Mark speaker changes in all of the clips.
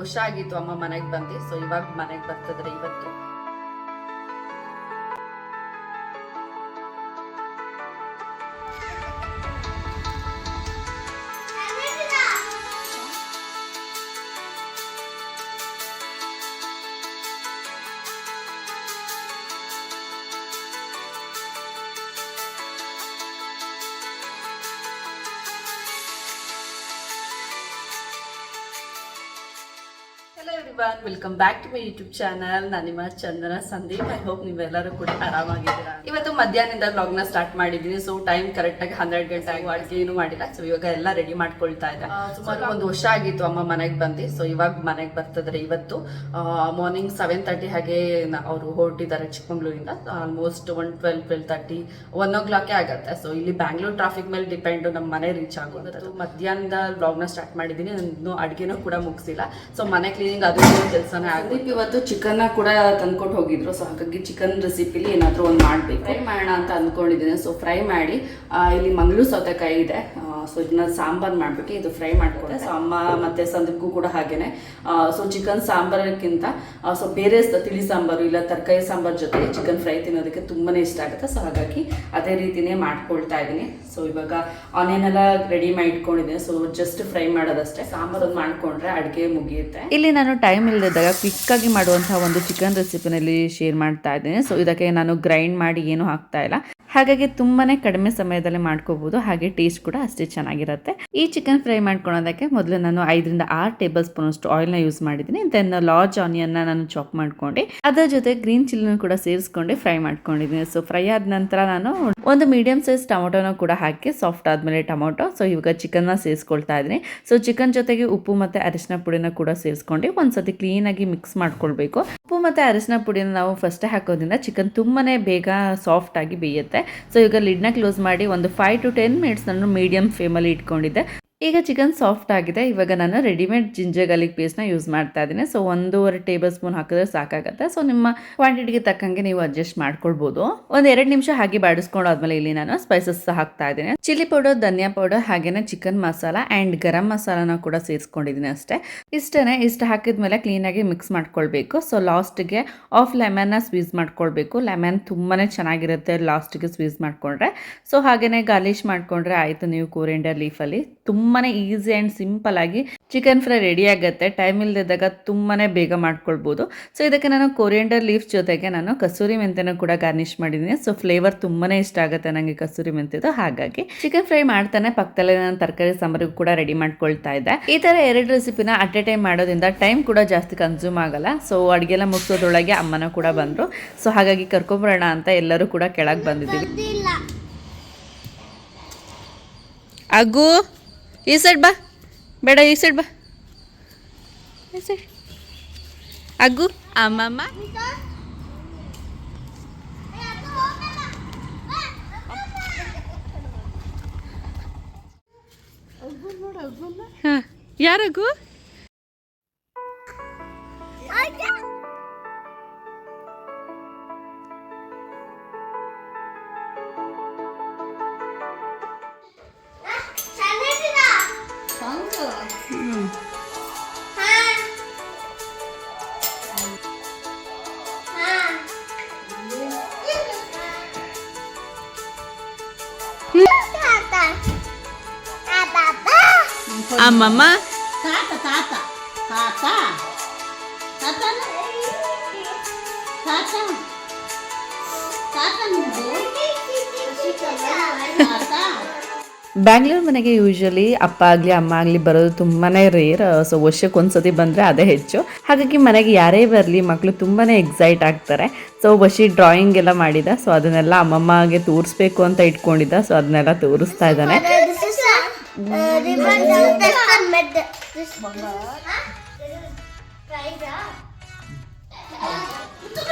Speaker 1: ವರ್ಷ ಆಗಿತ್ತು ಅಮ್ಮ ಮನೆಗೆ ಬಂದು. ಸೊ ಇವಾಗ ಮನೆಗೆ ಬರ್ತಿದ್ರೆ ಇವತ್ತು. Hello everyone, welcome back to my YouTube channel. ನಾನು ನಿಮ್ಮ ಚಂದನ ಸಂದೀಪ್. ಐ ಹೋಪ್ ನೀವೆಲ್ಲರೂ ಕೂಡ ಆರಾಮಾಗಿದ್ದೀರಾ. ಇವತ್ತು ಮಧ್ಯಾಹ್ನದಿಂದ ವ್ಲಾಗ್ನ ಸ್ಟಾರ್ಟ್ ಮಾಡಿದ್ದೀನಿ. ಸೊ ಟೈಮ್ ಕರೆಕ್ಟಾಗಿ 12 ಗಂಟೆ ಆಗಿ ಅಡುಗೆ ಏನು ಮಾಡಿಲ್ಲ. ಸೊ ಇವಾಗ ಎಲ್ಲ ರೆಡಿ ಮಾಡ್ಕೊಳ್ತಾ ಇದ್ದೆ. ಸುಮಾರು 1 ವರ್ಷ ಆಗಿತ್ತು ಅಮ್ಮ ಮನೆಗೆ ಬಂದು. ಸೊ ಇವಾಗ ಮನೆಗೆ ಬರ್ತಿದ್ರೆ ಇವತ್ತು. ಮಾರ್ನಿಂಗ್ 7:30 ಹಾಗೆ ಅವರು ಹೊರಟಿದ್ದಾರೆ ಚಿಕ್ಕಮಂಗ್ಳೂರಿಂದ. ಆಲ್ಮೋಸ್ಟ್ 12:30 1 o'clock ಆಗತ್ತೆ. ಸೊ ಇಲ್ಲಿ ಬ್ಯಾಂಗ್ಳೂರ್ ಟ್ರಾಫಿಕ್ ಮೇಲೆ ಡಿಪೆಂಡ್ ನಮ್ಮ ಮನೆ ರೀಚ್ ಆಗೋದು. ಮಧ್ಯಾಹ್ನದ ವ್ಲಾಗ್ನ ಸ್ಟಾರ್ಟ್ ಮಾಡಿದ್ದೀನಿ. ನಾನು ಅಡುಗೆನೂ ಕೂಡ ಮುಗಿಸಿಲ್ಲ. ಸೊ ಮನೆ ಕ್ಲೀನಿಂಗ್ ಅದು ಕೆಲಸನೇ ಆಗುತ್ತೆ. ಇವತ್ತು ಚಿಕನ್ ಕೂಡ ತಂದ್ಕೊಂಡು ಹೋಗಿದ್ರು. ಸೊ ಹಾಗಾಗಿ ಚಿಕನ್ ರೆಸಿಪಿಲಿ ಏನಾದರೂ ಒಂದು ಮಾಡಬೇಕು, ಫ್ರೈ ಮಾಡೋಣ ಅಂತ ಅಂದ್ಕೊಂಡಿದ್ದೀನಿ. ಸೊ ಫ್ರೈ ಮಾಡಿ ಇಲ್ಲಿ ಮಂಗಳೂರು ಸೌತೆಕಾಯಿ ಇದೆ. ಸೊ ಇದನ್ನ ಸಾಂಬಾರು ಮಾಡ್ಬಿಟ್ಟು ಇದು ಫ್ರೈ ಮಾಡ್ಕೊಂಡೆ. ಸೊ ಅಮ್ಮ ಮತ್ತೆ ಸಂದೀಪ್ಗೂ ಕೂಡ ಹಾಗೇನೆ. ಸೊ ಚಿಕನ್ ಸಾಂಬಾರಕ್ಕಿಂತ ಸೊ ಬೇರೆ ತಿಳಿ ಸಾಂಬಾರು ಇಲ್ಲ ತರಕಾರಿ ಸಾಂಬಾರು ಜೊತೆ ಚಿಕನ್ ಫ್ರೈ ತಿನ್ನೋದಕ್ಕೆ ತುಂಬಾನೇ ಇಷ್ಟ ಆಗುತ್ತೆ. ಸೊ ಹಾಗಾಗಿ ಅದೇ ರೀತಿನೇ ಮಾಡ್ಕೊಳ್ತಾ ಇದ್ದೀನಿ. ಸೊ ಇವಾಗ ಆನಿಯನ್ ಎಲ್ಲ ರೆಡಿ ಮಾಡಿ ಇಟ್ಕೊಂಡಿದ್ದೀನಿ. ಸೊ ಜಸ್ಟ್ ಫ್ರೈ ಮಾಡೋದಷ್ಟೇ. ಸಾಂಬಾರು ಮಾಡ್ಕೊಂಡ್ರೆ ಅಡುಗೆ ಮುಗಿಯುತ್ತೆ. ಇಲ್ಲಿ ನಾನು ಟೈಮ್ ಇಲ್ಲದಿದ್ದಾಗ ಕ್ವಿಕ್ಕಾಗಿ ಮಾಡುವಂತಹ ಒಂದು ಚಿಕನ್ ರೆಸಿಪಿನಲ್ಲಿ ಶೇರ್ ಮಾಡ್ತಾ ಇದ್ದೀನಿ. ಸೊ ಇದಕ್ಕೆ ನಾನು ಗ್ರೈಂಡ್ ಮಾಡಿ ಏನು ಹಾಕ್ತಾ ಇಲ್ಲ. ಹಾಗಾಗಿ ತುಂಬಾನೇ ಕಡಿಮೆ ಸಮಯದಲ್ಲಿ ಮಾಡ್ಕೋಬಹುದು. ಹಾಗೆ ಟೇಸ್ಟ್ ಕೂಡ ಅಷ್ಟೇ ಚೆನ್ನಾಗಿರುತ್ತೆ. ಈ ಚಿಕನ್ ಫ್ರೈ ಮಾಡ್ಕೊಳ್ಳೋದಕ್ಕೆ ಮೊದಲು ನಾನು 5 ರಿಂದ 6 ಟೇಬಲ್ ಸ್ಪೂನ್ ಅಷ್ಟು ಆಯಿಲ್ನ ಯೂಸ್ ಮಾಡಿದ್ದೀನಿ. ದೆನ್ ಲಾರ್ಜ್ ಆನಿಯನ್ನ ನಾನು ಚಾಪ್ ಮಾಡ್ಕೊಂಡು ಅದರ ಜೊತೆ ಗ್ರೀನ್ ಚಿಲ್ಲಿನ ಕೂಡ ಸೇರಿಸ್ಕೊಂಡು ಫ್ರೈ ಮಾಡ್ಕೊಂಡಿದ್ದೀನಿ. ಸೊ ಫ್ರೈ ಆದ ನಂತರ ನಾನು ಒಂದು ಮೀಡಿಯಂ ಸೈಜ್ ಟೊಮೊಟೊನ ಕೂಡ ಹಾಕಿ ಸಾಫ್ಟ್ ಆದ್ಮೇಲೆ ಟೊಮೊಟೊ. ಸೊ ಇವಾಗ ಚಿಕನ್ನ ಸೇರಿಸ್ಕೊಳ್ತಾ ಇದ್ದೀನಿ. ಸೊ ಚಿಕನ್ ಜೊತೆಗೆ ಉಪ್ಪು ಮತ್ತೆ ಅರಿಶಿನ ಪುಡಿನ ಕೂಡ ಸೇರಿಸ್ಕೊಂಡು ಒಂದ್ಸತಿ ಕ್ಲೀನ್ ಆಗಿ ಮಿಕ್ಸ್ ಮಾಡ್ಕೊಳ್ಬೇಕು. ಉಪ್ಪು ಮತ್ತೆ ಅರಿಶಿನ ಪುಡಿನ ನಾವು ಫಸ್ಟ್ ಹಾಕೋದ್ರಿಂದ ಚಿಕನ್ ತುಂಬಾನೇ ಬೇಗ ಸಾಫ್ಟ್ ಆಗಿ ಬೇಯುತ್ತೆ. ಸೊ ಈಗ ಲಿಡ್ನ ಕ್ಲೋಸ್ ಮಾಡಿ ಒಂದು 5 to 10 ಮಿನಿಟ್ಸ್ ನಾನು ಮೀಡಿಯಂ ಫ್ಲೇಮಲ್ಲಿ ಇಟ್ಕೊಂಡಿದ್ದೆ. ಈಗ ಚಿಕನ್ ಸಾಫ್ಟ್ ಆಗಿದೆ. ಇವಾಗ ನಾನು ರೆಡಿಮೇಡ್ ಜಿಂಜರ್ ಗಾರ್ಲಿಕ್ ಪೇಸ್ಟ್ನ ಯೂಸ್ ಮಾಡ್ತಾ ಇದ್ದೀನಿ. ಸೊ 1.5 ಟೇಬಲ್ ಸ್ಪೂನ್ ಹಾಕಿದ್ರೆ ಸಾಕಾಗುತ್ತೆ. ಸೊ ನಿಮ್ಮ ಕ್ವಾಂಟಿಟಿಗೆ ತಕ್ಕಂಗೆ ನೀವು ಅಡ್ಜಸ್ಟ್ ಮಾಡ್ಕೊಳ್ಬೋದು. 1-2 ನಿಮಿಷ ಹಾಗೆ ಬಾಡಿಸ್ಕೊಂಡು ಆದ್ಮೇಲೆ ಇಲ್ಲಿ ನಾನು ಸ್ಪೈಸಸ್ ಹಾಕ್ತಾ ಇದ್ದೀನಿ. ಚಿಲ್ಲಿ ಪೌಡರ್, ಧನಿಯಾ ಪೌಡರ್, ಹಾಗೇನೆ ಚಿಕನ್ ಮಸಾಲ ಅಂಡ್ ಗರಂ ಮಸಾಲಾನ ಕೂಡ ಸೇರಿಸ್ಕೊಂಡಿದ್ದೀನಿ ಅಷ್ಟೇ. ಇಷ್ಟು ಹಾಕಿದ್ಮೇಲೆ ಕ್ಲೀನಾಗಿ ಮಿಕ್ಸ್ ಮಾಡ್ಕೊಳ್ಬೇಕು. ಸೊ ಲಾಸ್ಟ್ಗೆ ಆಫ್ ಲೆಮನ್ನ ಸ್ವೀಸ್ ಮಾಡ್ಕೊಳ್ಬೇಕು. ಲೆಮನ್ ತುಂಬಾನೇ ಚೆನ್ನಾಗಿರುತ್ತೆ ಲಾಸ್ಟ್ಗೆ ಸ್ವೀಸ್ ಮಾಡ್ಕೊಂಡ್ರೆ. ಸೊ ಹಾಗೇನೆ ಗಾರ್ಲಿಶ್ ಮಾಡ್ಕೊಂಡ್ರೆ ಆಯ್ತು. ನೀವು ಕೊರಿಯಂಡರ್ ಲೀಫಲ್ಲಿ ತುಂಬಾನೇ ಈಸಿ ಆ್ಯಂಡ್ ಸಿಂಪಲ್ ಆಗಿ ಚಿಕನ್ ಫ್ರೈ ರೆಡಿ ಆಗುತ್ತೆ. ಟೈಮ್ ಇಲ್ಲದಿದ್ದಾಗ ತುಂಬಾನೇ ಬೇಗ ಮಾಡ್ಕೊಳ್ಬೋದು. ಸೊ ಇದಕ್ಕೆ ನಾನು ಕೊರಿಯಂಡರ್ ಲೀಫ್ ಜೊತೆಗೆ ನಾನು ಕಸೂರಿ ಮೆಂತ್ಯನ ಕೂಡ ಗಾರ್ನಿಶ್ ಮಾಡಿದ್ದೀನಿ. ಸೊ ಫ್ಲೇವರ್ ತುಂಬಾನೇ ಇಷ್ಟ ಆಗುತ್ತೆ ನನಗೆ ಕಸೂರಿ ಮೆಂತ್ಯದು. ಹಾಗಾಗಿ ಚಿಕನ್ ಫ್ರೈ ಮಾಡ್ತಾನೆ ಪಕ್ಕದಲ್ಲೇ ನಾನು ತರಕಾರಿ ಸಾಂಬಾರಿಗೂ ಕೂಡ ರೆಡಿ ಮಾಡ್ಕೊಳ್ತಾ ಇದ್ದೆ. ಈ ತರ 2 ರೆಸಿಪಿನ ಅಟ್ ಎ ಟೈಮ್ ಮಾಡೋದ್ರಿಂದ ಟೈಮ್ ಕೂಡ ಜಾಸ್ತಿ ಕನ್ಸ್ಯೂಮ್ ಆಗಲ್ಲ. ಸೊ ಅಡುಗೆಲ್ಲ ಮುಗಿಸೋದ್ರೊಳಗೆ ಅಮ್ಮನ ಕೂಡ ಬಂದರು. ಸೊ ಹಾಗಾಗಿ ಕರ್ಕೊಂಬರೋಣ ಅಂತ ಎಲ್ಲರೂ ಕೂಡ ಕೆಳಗೆ ಬಂದಿದ್ದೀವಿ. ಅಗ್ಗು ಈ ಸೈಡ್ ಬಾ, ಬೇಡ ಈ ಸೈಡ್ ಬಾ, ಈ ಸೈಡ್. ಅಗ್ಗು ಅಮ್ಮಮ್ಮ ಯಾರಗು ಅಮ್ಮಮ್ಮ
Speaker 2: ತಾತ ತಾತ ತಾತ ತಾತ ತಾತ ತಾತ
Speaker 1: ಬ್ಯಾಂಗ್ಳೂರ್ ಮನೆಗೆ ಯೂಶಲಿ ಅಪ್ಪ ಆಗಲಿ ಅಮ್ಮ ಆಗಲಿ ಬರೋದು ತುಂಬಾ ರೇರ್. ಸೊ ವರ್ಷಕ್ಕೆ ಒಂದ್ಸತಿ ಬಂದರೆ ಅದೇ ಹೆಚ್ಚು. ಹಾಗಾಗಿ ಮನೆಗೆ ಯಾರೇ ಬರಲಿ ಮಕ್ಕಳು ತುಂಬಾ ಎಕ್ಸೈಟ್ ಆಗ್ತಾರೆ. ಸೊ ವಶಿ ಡ್ರಾಯಿಂಗ್ ಎಲ್ಲ ಮಾಡಿದ. ಸೊ ಅದನ್ನೆಲ್ಲ ಅಮ್ಮಮ್ಮಗೆ ತೋರಿಸ್ಬೇಕು ಅಂತ ಇಟ್ಕೊಂಡಿದ್ದ. ಸೊ ಅದನ್ನೆಲ್ಲ ತೋರಿಸ್ತಾ ಇದ್ದಾನೆ.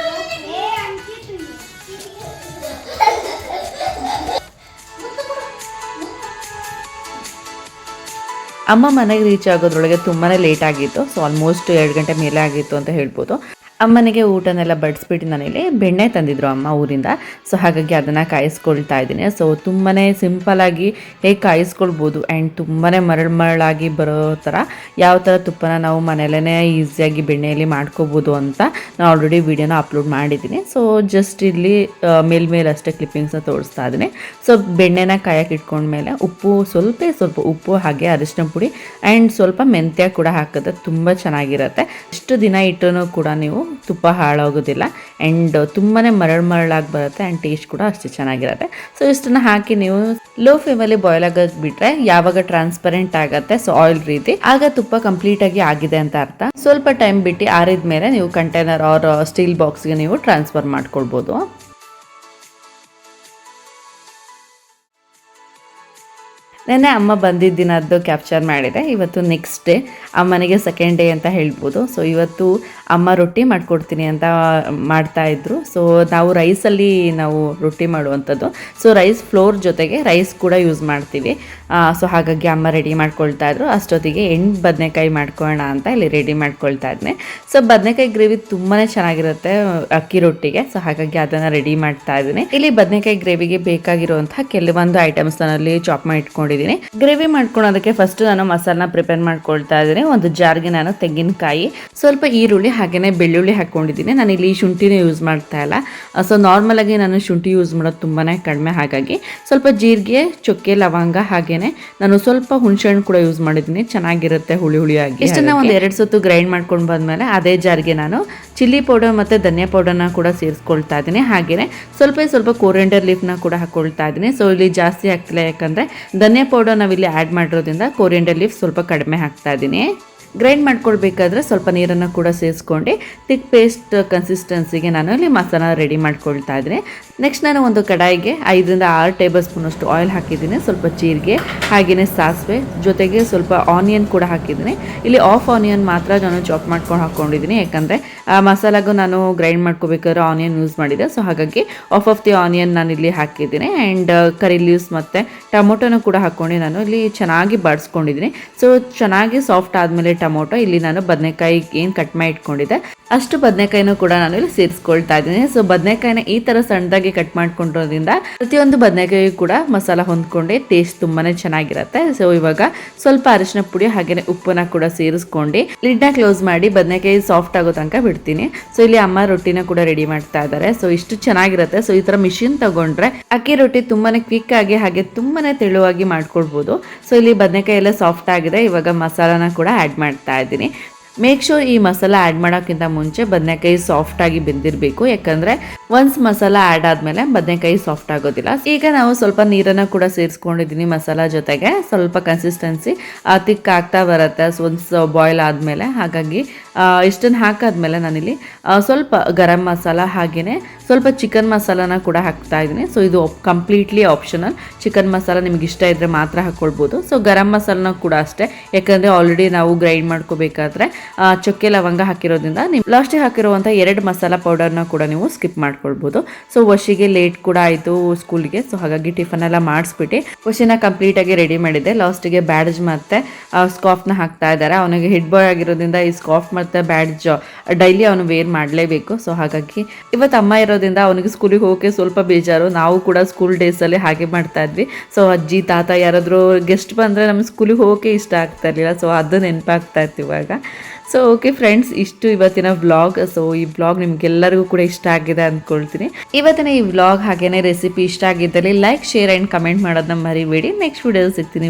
Speaker 1: ಅಮ್ಮ ಮನೆಗೆ ರೀಚ್ ಆಗೋದ್ರೊಳಗೆ ತುಂಬಾ ಲೇಟ್ ಆಗಿತ್ತು. ಸೊ ಆಲ್ಮೋಸ್ಟ್ 2 ಗಂಟೆ ಮೇಲೆ ಆಗಿತ್ತು ಅಂತ ಹೇಳ್ಬೋದು. ಅಮ್ಮನಿಗೆ ಊಟನೆಲ್ಲ ಬಡಿಸ್ಬಿಟ್ಟು ನಾನಿಲ್ಲಿ ಬೆಣ್ಣೆ ತಂದಿದ್ರು ಅಮ್ಮ ಊರಿಂದ. ಸೊ ಹಾಗಾಗಿ ಅದನ್ನು ಕಾಯಿಸ್ಕೊಳ್ತಾ ಇದ್ದೀನಿ. ಸೊ ತುಂಬಾ ಸಿಂಪಲಾಗಿ ಹೇಗೆ ಕಾಯಿಸ್ಕೊಳ್ಬೋದು ಆ್ಯಂಡ್ ತುಂಬಾ ಮರಳಾಗಿ ಬರೋ ಥರ ಯಾವ ಥರ ತುಪ್ಪನ ನಾವು ಮನೆಯಲ್ಲೇ ಈಸಿಯಾಗಿ ಬೆಣ್ಣೆಯಲ್ಲಿ ಮಾಡ್ಕೋಬೋದು ಅಂತ ನಾನು ಆಲ್ರೆಡಿ ವಿಡಿಯೋನ ಅಪ್ಲೋಡ್ ಮಾಡಿದ್ದೀನಿ. ಸೊ ಜಸ್ಟ್ ಇಲ್ಲಿ ಮೇಲ್ಮೇಲೆ ಅಷ್ಟೇ ಕ್ಲಿಪ್ಪಿಂಗ್ಸ್ನ ತೋರಿಸ್ತಾ ಇದ್ದೀನಿ. ಸೊ ಬೆಣ್ಣೆನ ಕಾಯಕ್ಕೆ ಇಟ್ಕೊಂಡ್ಮೇಲೆ ಸ್ವಲ್ಪ ಉಪ್ಪು ಹಾಗೆ ಅರಿಶಿನ ಪುಡಿ ಆ್ಯಂಡ್ ಸ್ವಲ್ಪ ಮೆಂತ್ಯ ಕೂಡ ಹಾಕಿದ್ರೆ ತುಂಬ ಚೆನ್ನಾಗಿರುತ್ತೆ. ಎಷ್ಟು ದಿನ ಇಟ್ಟರೂ ಕೂಡ ನೀವು ತುಪ್ಪ ಹಾಳಾಗೋದಿಲ್ಲ ಆ್ಯಂಡ್ ತುಂಬಾ ಮರಳಾಗಿ ಬರುತ್ತೆ ಆ್ಯಂಡ್ ಟೇಸ್ಟ್ ಕೂಡ ಅಷ್ಟೇ ಚೆನ್ನಾಗಿರುತ್ತೆ. ಸೊ ಇಷ್ಟನ್ನು ಹಾಕಿ ನೀವು ಲೋ ಫ್ಲೇಮಲ್ಲಿ ಬಾಯ್ಲ್ ಆಗೋಕೆ ಬಿಟ್ಟರೆ ಯಾವಾಗ ಟ್ರಾನ್ಸ್ಪರೆಂಟ್ ಆಗುತ್ತೆ ಸೊ ಆಯಿಲ್ ರೀತಿ ಆಗ ತುಪ್ಪ ಕಂಪ್ಲೀಟಾಗಿ ಆಗಿದೆ ಅಂತ ಅರ್ಥ. ಸ್ವಲ್ಪ ಟೈಮ್ ಬಿಟ್ಟು ಆರಿದ ಮೇಲೆ ನೀವು ಕಂಟೈನರ್ ಆರ್ ಸ್ಟೀಲ್ ಬಾಕ್ಸ್ಗೆ ನೀವು ಟ್ರಾನ್ಸ್ಫರ್ ಮಾಡ್ಕೊಳ್ಬೋದು. ನೆನ್ನೆ ಅಮ್ಮ ಬಂದಿದ್ದ ದಿನದ್ದು ಕ್ಯಾಪ್ಚರ್ ಮಾಡಿದೆ. ಇವತ್ತು ನೆಕ್ಸ್ಟ್ ಡೇ, ಅಮ್ಮನಿಗೆ ಸೆಕೆಂಡ್ ಡೇ ಅಂತ ಹೇಳ್ಬೋದು. ಸೊ ಇವತ್ತು ಅಮ್ಮ ರೊಟ್ಟಿ ಮಾಡಿಕೊಡ್ತೀನಿ ಅಂತ ಮಾಡ್ತಾಯಿದ್ರು. ಸೊ ನಾವು ರೈಸಲ್ಲಿ ರೊಟ್ಟಿ ಮಾಡುವಂಥದ್ದು. ಸೊ ರೈಸ್ ಫ್ಲೋರ್ ಜೊತೆಗೆ ರೈಸ್ ಕೂಡ ಯೂಸ್ ಮಾಡ್ತೀವಿ. ಸೊ ಹಾಗಾಗಿ ಅಮ್ಮ ರೆಡಿ ಮಾಡ್ಕೊಳ್ತಾ ಇದ್ರು. ಅಷ್ಟೊತ್ತಿಗೆ ಬದನೆಕಾಯಿ ಮಾಡ್ಕೊಳ್ಳೋಣ ಅಂತ ಇಲ್ಲಿ ರೆಡಿ ಮಾಡ್ಕೊಳ್ತಾ ಇದ್ದೀನಿ. ಸೊ ಬದನೆಕಾಯಿ ಗ್ರೇವಿ ತುಂಬಾ ಚೆನ್ನಾಗಿರುತ್ತೆ ಅಕ್ಕಿ ರೊಟ್ಟಿಗೆ. ಸೊ ಹಾಗಾಗಿ ಅದನ್ನು ರೆಡಿ ಮಾಡ್ತಾ ಇದ್ದೀನಿ. ಇಲ್ಲಿ ಬದನೆಕಾಯಿ ಗ್ರೇವಿಗೆ ಬೇಕಾಗಿರುವಂತಹ ಕೆಲವೊಂದು ಐಟಮ್ಸ್ ನಾನಲ್ಲಿ ಚಾಪ್ ಮಾಡಿ ಇಟ್ಕೊಂಡಿದ್ದೀನಿ. ಗ್ರೇವಿ ಮಾಡ್ಕೊಳ್ಳೋದಕ್ಕೆ ಫಸ್ಟ್ ನಾನು ಮಸಾಲನ ಪ್ರಿಪೇರ್ ಮಾಡ್ಕೊಳ್ತಾ ಇದ್ದೀನಿ. ಒಂದು ಜಾರ್ಗೆ ನಾನು ತೆಂಗಿನಕಾಯಿ, ಸ್ವಲ್ಪ ಈರುಳ್ಳಿ ಹಾಗೆಯೇ ಬೆಳ್ಳುಳ್ಳಿ ಹಾಕ್ಕೊಂಡಿದ್ದೀನಿ. ನಾನು ಇಲ್ಲಿ ಶುಂಠಿನ ಯೂಸ್ ಮಾಡ್ತಾ ಇಲ್ಲ. ಸೊ ನಾರ್ಮಲ್ ಆಗಿ ನಾನು ಶುಂಠಿ ಯೂಸ್ ಮಾಡೋದು ತುಂಬಾ ಕಡಿಮೆ. ಹಾಗಾಗಿ ಸ್ವಲ್ಪ ಜೀರಿಗೆ, ಚಕ್ಕೆ, ಲವಂಗ ಹಾಗೇನೆ ನಾನು ಸ್ವಲ್ಪ ಹುಣಸೆಹಣ್ಣು ಕೂಡ ಯೂಸ್ ಮಾಡಿದ್ದೀನಿ. ಚೆನ್ನಾಗಿರುತ್ತೆ ಹುಳಿಯಾಗಿ. ಇಷ್ಟನ್ನ ಒಂದು 2 ಸೊತ್ತು ಗ್ರೈಂಡ್ ಮಾಡ್ಕೊಂಡು ಬಂದ್ಮೇಲೆ ಅದೇ ಜಾರ್ಗೆ ನಾನು ಚಿಲ್ಲಿ ಪೌಡರ್ ಮತ್ತು ಧನಿಯಾ ಪೌಡರ್ನ ಕೂಡ ಸೇರಿಸ್ಕೊಳ್ತಾ ಇದ್ದೀನಿ. ಹಾಗೆಯೇ ಸ್ವಲ್ಪ ಕೊರಿಯಂಡರ್ ಲೀಫ್ನ ಕೂಡ ಹಾಕ್ಕೊಳ್ತಾ ಇದ್ದೀನಿ. ಸೊ ಇಲ್ಲಿ ಜಾಸ್ತಿ ಹಾಕ್ತಿಲ್ಲ, ಯಾಕಂದರೆ ಧನಿಯಾ ಪೌಡರ್ ನಾವಿಲ್ಲಿ ಆ್ಯಡ್ ಮಾಡಿರೋದ್ರಿಂದ ಕೊರಿಯಂಡರ್ ಲೀಫ್ ಸ್ವಲ್ಪ ಕಡಿಮೆ ಹಾಕ್ತಾ ಇದ್ದೀನಿ. ಗ್ರೈಂಡ್ ಮಾಡ್ಕೊಳ್ಬೇಕಾದ್ರೆ ಸ್ವಲ್ಪ ನೀರನ್ನು ಕೂಡ ಸೇರಿಸ್ಕೊಂಡು ಥಿಕ್ ಪೇಸ್ಟ್ ಕನ್ಸಿಸ್ಟೆನ್ಸಿಗೆ ನಾನು ಇಲ್ಲಿ ಮಸಾಲ ರೆಡಿ ಮಾಡ್ಕೊಳ್ತಾ ಇದ್ದೀನಿ. ನೆಕ್ಸ್ಟ್ ನಾನು ಒಂದು ಕಡಾಯಿಗೆ 5 ರಿಂದ 6 ಟೇಬಲ್ ಸ್ಪೂನಷ್ಟು ಆಯಿಲ್ ಹಾಕಿದ್ದೀನಿ. ಸ್ವಲ್ಪ ಜೀರಿಗೆ ಹಾಗೆಯೇ ಸಾಸಿವೆ ಜೊತೆಗೆ ಸ್ವಲ್ಪ ಆನಿಯನ್ ಕೂಡ ಹಾಕಿದ್ದೀನಿ. ಇಲ್ಲಿ ಆಫ್ ಆನಿಯನ್ ಮಾತ್ರ ನಾನು ಚಾಪ್ ಮಾಡ್ಕೊಂಡು ಹಾಕ್ಕೊಂಡಿದ್ದೀನಿ, ಯಾಕಂದರೆ ಮಸಾಲಾಗೂ ನಾನು ಗ್ರೈಂಡ್ ಮಾಡ್ಕೋಬೇಕಾದ್ರೆ ಆನಿಯನ್ ಯೂಸ್ ಮಾಡಿದೆ. ಸೊ ಹಾಗಾಗಿ ಆಫ್ ದಿ ಆನಿಯನ್ ನಾನು ಇಲ್ಲಿ ಹಾಕಿದ್ದೀನಿ. ಆ್ಯಂಡ್ ಕರಿ ಲೀವ್ಸ್ ಮತ್ತು ಟೊಮೊಟೊನ ಕೂಡ ಹಾಕ್ಕೊಂಡು ನಾನು ಇಲ್ಲಿ ಚೆನ್ನಾಗಿ ಬಾಡಿಸ್ಕೊಂಡಿದ್ದೀನಿ. ಸೊ ಚೆನ್ನಾಗಿ ಸಾಫ್ಟ್ ಆದಮೇಲೆ ಟೊಮೊಟೊ, ಇಲ್ಲಿ ನಾನು ಬದನೆಕಾಯಿ ಏನು ಕಟ್ ಮಾಡಿ ಇಟ್ಕೊಂಡಿದ್ದೆ ಅಷ್ಟು ಬದನೆಕಾಯಿನೂ ಕೂಡ ನಾನು ಇಲ್ಲಿ ಸೇರಿಸ್ಕೊಳ್ತಾ ಇದ್ದೀನಿ. ಸೊ ಬದನೆಕಾಯಿನ ಈ ಥರ ಸಣ್ಣದಾಗಿ ಕಟ್ ಮಾಡ್ಕೊಂಡಿರೋದ್ರಿಂದ ಪ್ರತಿಯೊಂದು ಬದನೆಕಾಯಿ ಕೂಡ ಮಸಾಲ ಹೊಂದ್ಕೊಂಡೆ ಟೇಸ್ಟ್ ತುಂಬಾ ಚೆನ್ನಾಗಿರುತ್ತೆ. ಸೊ ಇವಾಗ ಸ್ವಲ್ಪ ಅರಿಶಿನ ಪುಡಿ ಹಾಗೆಯೇ ಉಪ್ಪನ್ನ ಕೂಡ ಸೇರಿಸ್ಕೊಂಡು ಲಿಡ್ನ ಕ್ಲೋಸ್ ಮಾಡಿ ಬದನೆಕಾಯಿ ಸಾಫ್ಟ್ ಆಗೋ ತನಕ ಬಿಡ್ತೀನಿ. ಸೊ ಇಲ್ಲಿ ಅಮ್ಮ ರೊಟ್ಟಿನ ಕೂಡ ರೆಡಿ ಮಾಡ್ತಾ ಇದ್ದಾರೆ. ಸೊ ಇಷ್ಟು ಚೆನ್ನಾಗಿರುತ್ತೆ. ಸೊ ಈ ಥರ ಮಿಷಿನ್ ತಗೊಂಡ್ರೆ ಅಕ್ಕಿ ರೊಟ್ಟಿ ತುಂಬಾ ಕ್ವಿಕ್ ಆಗಿ ಹಾಗೆ ತುಂಬಾ ತೆಳುವಾಗಿ ಮಾಡ್ಕೊಳ್ಬೋದು. ಸೊ ಇಲ್ಲಿ ಬದನೆಕಾಯಿ ಎಲ್ಲ ಸಾಫ್ಟ್ ಆಗಿದೆ. ಇವಾಗ ಮಸಾಲಾನ ಕೂಡ ಆ್ಯಡ್ ಮಾಡ್ತಾ ಇದ್ದೀನಿ. ಮೇಕ್ ಶೋರ್ ಈ ಮಸಾಲ ಆ್ಯಡ್ ಮಾಡೋಕ್ಕಿಂತ ಮುಂಚೆ ಬದನೆಕಾಯಿ ಸಾಫ್ಟಾಗಿ ಬೆಂದಿರಬೇಕು, ಯಾಕಂದರೆ ಒನ್ಸ್ ಮಸಾಲ ಆ್ಯಡ್ ಆದಮೇಲೆ ಬದನೆಕಾಯಿ ಸಾಫ್ಟ್ ಆಗೋದಿಲ್ಲ. ಈಗ ನಾವು ಸ್ವಲ್ಪ ನೀರನ್ನು ಕೂಡ ಸೇರಿಸ್ಕೊಂಡಿದ್ದೀನಿ ಮಸಾಲ ಜೊತೆಗೆ. ಸ್ವಲ್ಪ ಕನ್ಸಿಸ್ಟೆನ್ಸಿ ತಿಕ್ ಆಗ್ತಾ ಬರುತ್ತೆ ಒನ್ಸ್ ಬಾಯ್ಲ್ ಆದಮೇಲೆ. ಹಾಗಾಗಿ ಇಷ್ಟನ್ನು ಹಾಕಾದ್ಮೇಲೆ ನಾನಿಲ್ಲಿ ಸ್ವಲ್ಪ ಗರಂ ಮಸಾಲ ಹಾಗೆಯೇ ಸ್ವಲ್ಪ ಚಿಕನ್ ಮಸಾಲಾನ ಕೂಡ ಹಾಕ್ತಾ ಇದ್ದೀನಿ. ಸೊ ಇದು ಕಂಪ್ಲೀಟ್ಲಿ ಆಪ್ಷನಲ್. ಚಿಕನ್ ಮಸಾಲ ನಿಮ್ಗೆ ಇಷ್ಟ ಇದ್ದರೆ ಮಾತ್ರ ಹಾಕ್ಕೊಳ್ಬೋದು. ಸೊ ಗರಂ ಮಸಾಲನ ಕೂಡ ಅಷ್ಟೇ, ಯಾಕಂದರೆ ಆಲ್ರೆಡಿ ನಾವು ಗ್ರೈಂಡ್ ಮಾಡ್ಕೋಬೇಕಾದ್ರೆ ಚಕ್ಕೆ ಲವಂಗ ಹಾಕಿರೋದ್ರಿಂದ ನೀವು ಲಾಸ್ಟಿಗೆ ಹಾಕಿರುವಂಥ 2 ಮಸಾಲ ಪೌಡರ್ನ ಕೂಡ ನೀವು ಸ್ಕಿಪ್ ಮಾಡ್ಕೊಳ್ಬೋದು. ಸೊ ವಶಿಗೆ ಲೇಟ್ ಕೂಡ ಆಯಿತು ಸ್ಕೂಲ್ಗೆ. ಸೊ ಹಾಗಾಗಿ ಟಿಫನ್ ಎಲ್ಲ ಮಾಡಿಸ್ಬಿಟ್ಟು ವಶಿನ ಕಂಪ್ಲೀಟಾಗಿ ರೆಡಿ ಮಾಡಿದ್ದೆ. ಲಾಸ್ಟಿಗೆ ಬ್ಯಾಡ್ಜ್ ಮತ್ತು ಸ್ಕಾಫ್ನ ಹಾಕ್ತಾ ಇದ್ದಾರೆ. ಅವನಿಗೆ ಹೆಡ್ ಬಾಯ್ ಆಗಿರೋದ್ರಿಂದ ಈ ಸ್ಕಾಫ್ ಮತ್ತು ಬ್ಯಾಡ್ಜ್ ಡೈಲಿ ಅವನು ವೇರ್ ಮಾಡಲೇಬೇಕು. ಸೊ ಹಾಗಾಗಿ ಇವತ್ತು ಅಮ್ಮ ಇರೋದ್ರಿಂದ ಅವನಿಗೆ ಸ್ಕೂಲಿಗೆ ಹೋಗೋಕ್ಕೆ ಸ್ವಲ್ಪ ಬೇಜಾರು. ನಾವು ಕೂಡ ಸ್ಕೂಲ್ ಡೇಸಲ್ಲಿ ಹಾಗೆ ಮಾಡ್ತಾ ಇದ್ವಿ. ಸೊ ಅಜ್ಜಿ ತಾತ ಯಾರಾದರೂ ಗೆಸ್ಟ್ ಬಂದರೆ ನಮ್ಮ ಸ್ಕೂಲಿಗೆ ಹೋಗೋಕ್ಕೆ ಇಷ್ಟ ಆಗ್ತಾ ಇರಲಿಲ್ಲ. ಸೊ ಅದು ನೆನಪಾಗ್ತಾ ಇತ್ತು ಇವಾಗ. ಸೊ ಓಕೆ ಫ್ರೆಂಡ್ಸ್, ಇಷ್ಟು ಇವತ್ತಿನ ವ್ಲಾಗ್. ಸೊ ಈ ವ್ಲಾಗ್ ನಿಮ್ಗೆಲ್ಲರಿಗೂ ಕೂಡ ಇಷ್ಟ ಆಗಿದೆ ಅಂದ್ಕೊಳ್ತೀನಿ. ಇವತ್ತಿನ ಈ ವ್ಲಾಗ್ ಹಾಗೇನೇ ರೆಸಿಪಿ ಇಷ್ಟ ಆಗಿದ್ದಲ್ಲಿ ಲೈಕ್, ಶೇರ್ ಆ್ಯಂಡ್ ಕಮೆಂಟ್ ಮಾಡೋದನ್ನ ಮರಿಬೇಡಿ. ನೆಕ್ಸ್ಟ್ ವಿಡಿಯೋ ಸಿಗ್ತೀನಿ.